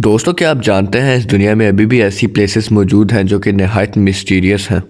दोस्तों, क्या आप जानते हैं इस दुनिया में अभी भी ऐसी प्लेसेस मौजूद हैं जो कि निहायत मिस्टीरियस हैं।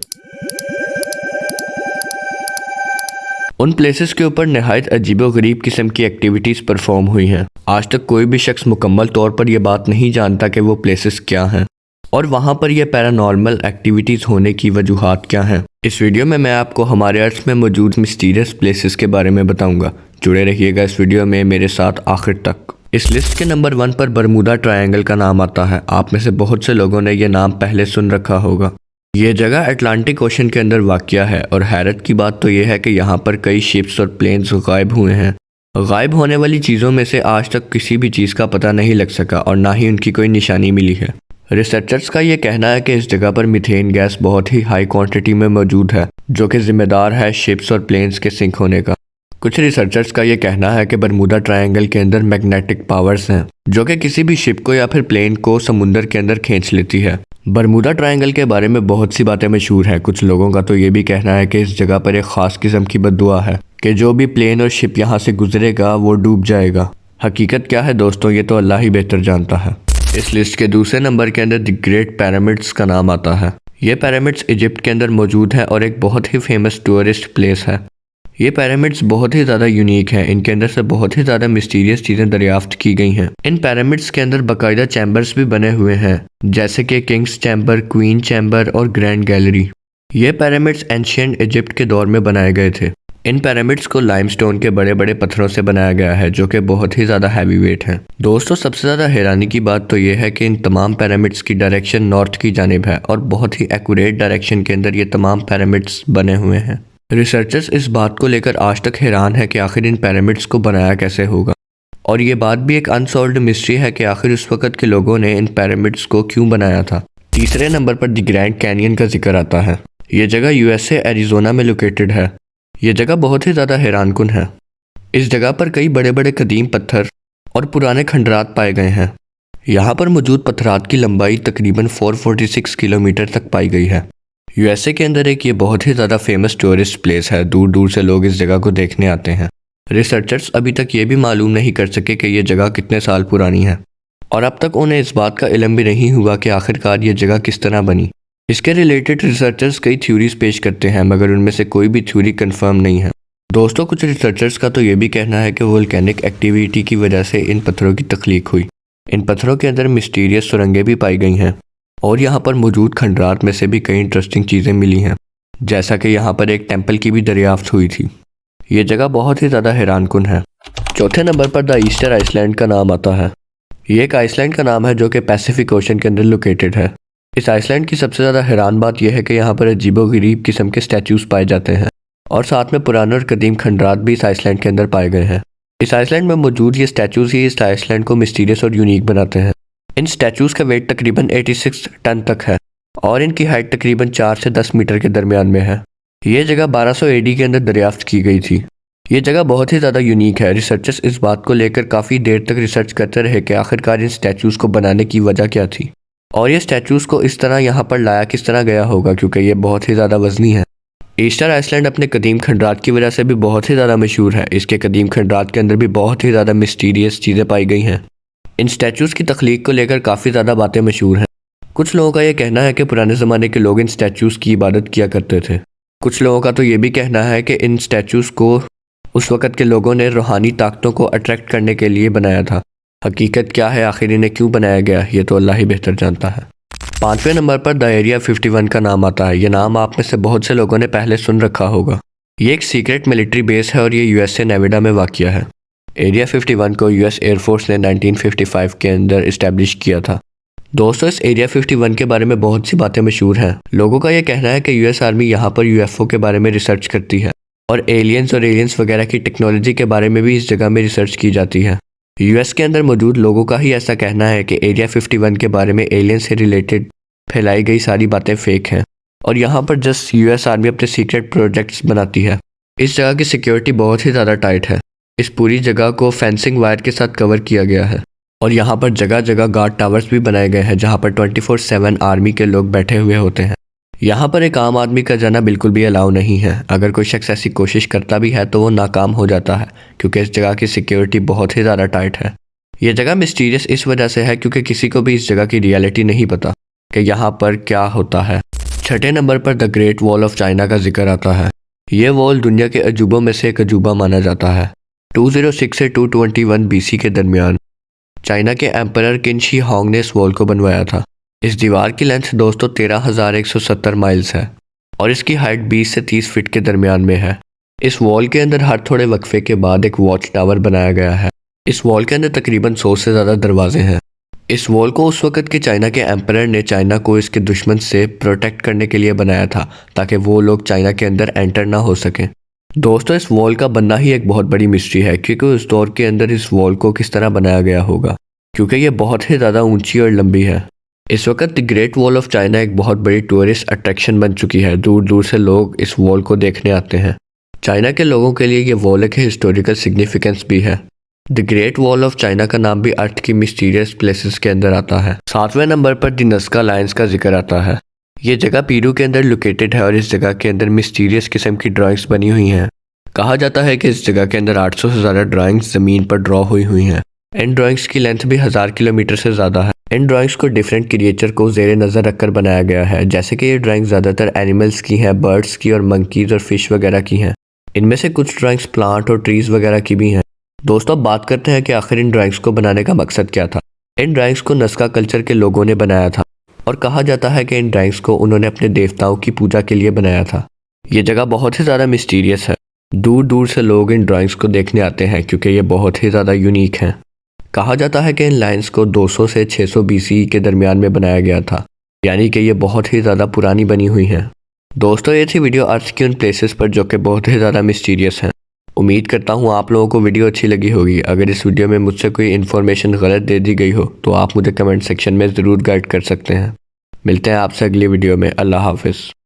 उन प्लेसेस के ऊपर निहायत अजीबोगरीब किस्म की एक्टिविटीज़ परफॉर्म हुई हैं। आज तक कोई भी शख्स मुकम्मल तौर पर यह बात नहीं जानता कि वो प्लेसेस क्या हैं और वहाँ पर यह पैरानॉर्मल एक्टिविटीज़ होने की वजूहात क्या हैं। इस वीडियो में मैं आपको हमारे अर्थ में मौजूद मिस्टीरियस प्लेसेस के बारे में बताऊँगा। जुड़े रहिएगा इस वीडियो में मेरे साथ आखिर तक। इस लिस्ट के नंबर 1 पर बरमूदा ट्रायंगल का नाम आता है। आप में से बहुत से लोगों ने यह नाम पहले सुन रखा होगा। ये जगह अटलांटिक ओशन के अंदर वाक़या है और हैरत की बात तो यह है कि यहाँ पर कई शिप्स और प्लेन्स गायब हुए हैं। गायब होने वाली चीज़ों में से आज तक किसी भी चीज़ का पता नहीं लग सका और ना ही उनकी कोई निशानी मिली है। रिसर्चर्स का ये कहना है कि इस जगह पर मीथेन गैस बहुत ही हाई क्वांटिटी में मौजूद है, जो कि जिम्मेदार है शिप्स और प्लेन्स के सिंक होने का। कुछ रिसर्चर्स का ये कहना है कि बरमूदा ट्रायंगल के अंदर मैग्नेटिक पावर्स हैं जो कि किसी भी शिप को या फिर प्लेन को समुंदर के अंदर खींच लेती है। बरमूदा ट्रायंगल के बारे में बहुत सी बातें मशहूर हैं। कुछ लोगों का तो ये भी कहना है कि इस जगह पर एक ख़ास किस्म की बद्दुआ है कि जो भी प्लेन और शिप यहाँ से गुजरेगा वो डूब जाएगा। हकीकत क्या है दोस्तों, ये तो अल्लाह ही बेहतर जानता है। इस लिस्ट के दूसरे नंबर के अंदर द ग्रेट पिरामिड्स का नाम आता है। ये पिरामिड्स इजिप्ट के अंदर मौजूद है और एक बहुत ही फेमस टूरिस्ट प्लेस है। ये पिरामिड्स बहुत ही ज़्यादा यूनिक हैं। इनके अंदर से बहुत ही ज़्यादा मिस्टीरियस चीज़ें दरियाफ्त की गई हैं। इन पिरामिड्स के अंदर बाकायदा चैम्बर्स भी बने हुए हैं, जैसे कि किंग्स चैम्बर, क्वीन चैम्बर और ग्रैंड गैलरी। ये पिरामिड्स एंशिएंट इजिप्ट के दौर में बनाए गए थे। इन पिरामिड्स को लाइमस्टोन के बड़े बड़े पत्थरों से बनाया गया है जो कि बहुत ही ज़्यादा हैवी वेट हैं। दोस्तों, सबसे ज़्यादा हैरानी की बात तो ये है कि इन तमाम पिरामिड्स की डायरेक्शन नॉर्थ की जानिब है और बहुत ही एक्यूरेट डायरेक्शन के अंदर ये तमाम पिरामिड्स बने हुए हैं। रिसर्चर्स इस बात को लेकर आज तक हैरान है कि आखिर इन पिरामिड्स को बनाया कैसे होगा, और ये बात भी एक अनसॉल्व्ड मिस्ट्री है कि आखिर उस वक़्त के लोगों ने इन पिरामिड्स को क्यों बनाया था। तीसरे नंबर पर द ग्रैंड कैनियन का जिक्र आता है। ये जगह यूएसए एरिजोना में लोकेटेड है। ये जगह बहुत ही ज़्यादा हैरानकुन है। इस जगह पर कई बड़े बड़े कदीम पत्थर और पुराने खंडरात पाए गए हैं। यहाँ पर मौजूद पत्थरात की लंबाई तकरीबन 446 किलोमीटर तक पाई गई है। यूएसए के अंदर एक ये बहुत ही ज़्यादा फेमस टूरिस्ट प्लेस है। दूर दूर से लोग इस जगह को देखने आते हैं। रिसर्चर्स अभी तक ये भी मालूम नहीं कर सके कि ये जगह कितने साल पुरानी है और अब तक उन्हें इस बात का इल्म भी नहीं हुआ कि आखिरकार ये जगह किस तरह बनी। इसके रिलेटेड रिसर्चर्स कई थ्योरीज पेश करते हैं, मगर उनमें से कोई भी थ्योरी कंफर्म नहीं है। दोस्तों, कुछ रिसर्चर्स का तो ये भी कहना है कि वोल्केनिक एक्टिविटी की वजह से इन पत्थरों की तख्लीक हुई। इन पत्थरों के अंदर मिस्टीरियस सुरंगें भी पाई गई हैं और यहाँ पर मौजूद खंडरात में से भी कई इंटरेस्टिंग चीज़ें मिली हैं, जैसा कि यहाँ पर एक टेंपल की भी दरियाफ्त हुई थी। ये जगह बहुत ही ज़्यादा हैरानकुन है। चौथे नंबर पर द ईस्टर आइसलैंड का नाम आता है। ये एक आइसलैंड का नाम है जो कि पैसिफिक ओशन के अंदर लोकेटेड है। इस आइसलैंड की सबसे ज़्यादा हैरान बात यह है कि यहाँ पर अजीबोगरीब किस्म के स्टैचूज़ पाए जाते हैं और साथ में पुराने और कदीम खंडरात भी इस आइसलैंड के अंदर पाए गए हैं। इस आइसलैंड में मौजूद ये स्टैचूज़ ही इस आइसलैंड को मिस्टीरियस और यूनिक बनाते हैं। इन स्टैचूज़ का वेट तकरीबन 86 टन तक है और इनकी हाइट तकरीबन 4 से 10 मीटर के दरमियान में है। ये जगह 1200 AD के अंदर दरियाफ्त की गई थी। ये जगह बहुत ही ज़्यादा यूनिक है। रिसर्चर्स इस बात को लेकर काफ़ी देर तक रिसर्च करते रहे कि आखिरकार इन स्टैचूज़ को बनाने की वजह क्या थी और ये स्टैचूज़ को इस तरह यहाँ पर लाया किस तरह गया होगा, क्योंकि ये बहुत ही ज़्यादा वज़नी है। ईस्टर आइसलैंड अपने कदीम खंडरात की वजह से भी बहुत ही ज़्यादा मशहूर है। इसके कदीम खंडरात के अंदर भी बहुत ही ज़्यादा मिस्टीरियस चीज़ें पाई गई हैं। इन स्टैचूज़ की तख्लीक को लेकर काफ़ी ज़्यादा बातें मशहूर हैं। कुछ लोगों का ये कहना है कि पुराने ज़माने के लोग इन स्टैचूज़ की इबादत किया करते थे। कुछ लोगों का तो ये भी कहना है कि इन स्टैचूज़ को उस वक़्त के लोगों ने रूहानी ताकतों को अट्रैक्ट करने के लिए बनाया था। हकीकत क्या है, आखिर इन्हें क्यों बनाया गया, ये तो अल्लाह ही बेहतर जानता है। 5वें नंबर पर द एरिया 51 का नाम आता है। ये नाम आप में से बहुत से लोगों ने पहले सुन रखा होगा। ये एक सीक्रेट मिलिट्री बेस है और ये यूएसए नेवाडा में वाक़या है। एरिया 51 को यूएस एयरफोर्स ने 1955 के अंदर इस्टेब्लिश किया था। दोस्तों, इस एरिया 51 के बारे में बहुत सी बातें मशहूर हैं। लोगों का यह कहना है कि यूएस आर्मी यहाँ पर यूएफओ के बारे में रिसर्च करती है और एलियंस वगैरह की टेक्नोलॉजी के बारे में भी इस जगह में रिसर्च की जाती है। यूएस के अंदर मौजूद लोगों का ही ऐसा कहना है कि एरिया 51 के बारे में एलियन से रिलेटेड फैलाई गई सारी बातें फेक हैं और यहाँ पर जस्ट यूएस आर्मी अपने सीक्रेट प्रोजेक्ट्स बनाती है। इस जगह की सिक्योरिटी बहुत ही ज़्यादा टाइट है। इस पूरी जगह को फेंसिंग वायर के साथ कवर किया गया है और यहाँ पर जगह जगह गार्ड टावर्स भी बनाए गए हैं जहाँ पर 24/7 आर्मी के लोग बैठे हुए होते हैं। यहाँ पर एक आम आदमी का जाना बिल्कुल भी अलाउ नहीं है। अगर कोई शख्स ऐसी कोशिश करता भी है तो वो नाकाम हो जाता है, क्योंकि इस जगह की सिक्योरिटी बहुत ही ज़्यादा टाइट है। ये जगह मिस्टीरियस इस वजह से है क्योंकि किसी को भी इस जगह की रियलिटी नहीं पता कि यहाँ पर क्या होता है। छठे नंबर पर the great wall of China का जिक्र आता है। ये वॉल दुनिया के अजूबों में से एक अजूबा माना जाता है। 206 से 221 BC के दरमियान चाइना के एम्परर किन शी होंग ने इस वॉल को बनवाया था। इस दीवार की लेंथ दोस्तों 13,170 माइल्स है और इसकी हाइट 20 से 30 फीट के दरमियान में है। इस वॉल के अंदर हर थोड़े वक्फे के बाद एक वॉच टावर बनाया गया है। इस वॉल के अंदर तकरीबन 100 से ज़्यादा दरवाजे हैं। इस वॉल को उस वक़्त के चाइना के एम्परर ने चाइना को इसके दुश्मन से प्रोटेक्ट करने के लिए बनाया था ताकि वो लोग चाइना के अंदर एंटर ना हो सकें। दोस्तों इस वॉल का बनना ही एक बहुत बड़ी मिस्ट्री है क्योंकि उस दौर के अंदर इस वॉल को किस तरह बनाया गया होगा, क्योंकि ये बहुत ही ज़्यादा ऊंची और लंबी है। इस वक्त the great wall of China एक बहुत बड़ी टूरिस्ट अट्रैक्शन बन चुकी है। दूर दूर से लोग इस वॉल को देखने आते हैं। चाइना के लोगों के लिए ये वॉल एक हिस्टोरिकल सिग्निफिकेंस भी है। The great wall of China का नाम भी अर्थ की मिस्टीरियस प्लेसेस के अंदर आता है। 7वें नंबर पर द नस्का लायंस का जिक्र आता है। ये जगह पेरू के अंदर लोकेटेड है और इस जगह के अंदर मिस्टीरियस किस्म की ड्राइंग्स बनी हुई हैं। कहा जाता है कि इस जगह के अंदर 800 से ज़्यादा ड्राइंग्स ज़मीन पर ड्रॉ हुई हैं। इन ड्राइंग्स की लेंथ भी 1000 किलोमीटर से ज़्यादा है। इन ड्राइंग्स को डिफरेंट क्रिएचर को ज़ेरे नज़र रखकर बनाया गया है। जैसे कि ये ड्राइंग्स ज़्यादातर एनिमल्स की हैं, बर्ड्स की और मंकीज़ और फिश वगैरह की हैं। इनमें से कुछ ड्राइंग्स प्लांट और ट्रीज़ वगैरह की भी हैं। दोस्तों अब बात करते हैं कि आखिर इन ड्राइंग्स को बनाने का मकसद क्या था। इन ड्राइंग्स को नस्का कल्चर के लोगों ने बनाया था और कहा जाता है कि इन ड्राइंग्स को उन्होंने अपने देवताओं की पूजा के लिए बनाया था। ये जगह बहुत ही ज़्यादा मिस्टीरियस है। दूर दूर से लोग इन ड्राइंग्स को देखने आते हैं क्योंकि ये बहुत ही ज़्यादा यूनिक हैं। कहा जाता है कि इन लाइन्स को 200 से 600 BC के दरमियान में बनाया गया था, यानी कि ये बहुत ही ज़्यादा पुरानी बनी हुई हैं। दोस्तों ये थी वीडियो अर्थ की उन प्लेसेस पर जो कि बहुत ही ज़्यादा मिस्टीरियस हैं। उम्मीद करता हूँ आप लोगों को वीडियो अच्छी लगी होगी। अगर इस वीडियो में मुझसे कोई इन्फॉर्मेशन गलत दे दी गई हो तो आप मुझे कमेंट सेक्शन में ज़रूर गाइड कर सकते हैं। मिलते हैं आपसे अगली वीडियो में। अल्लाह हाफिज़।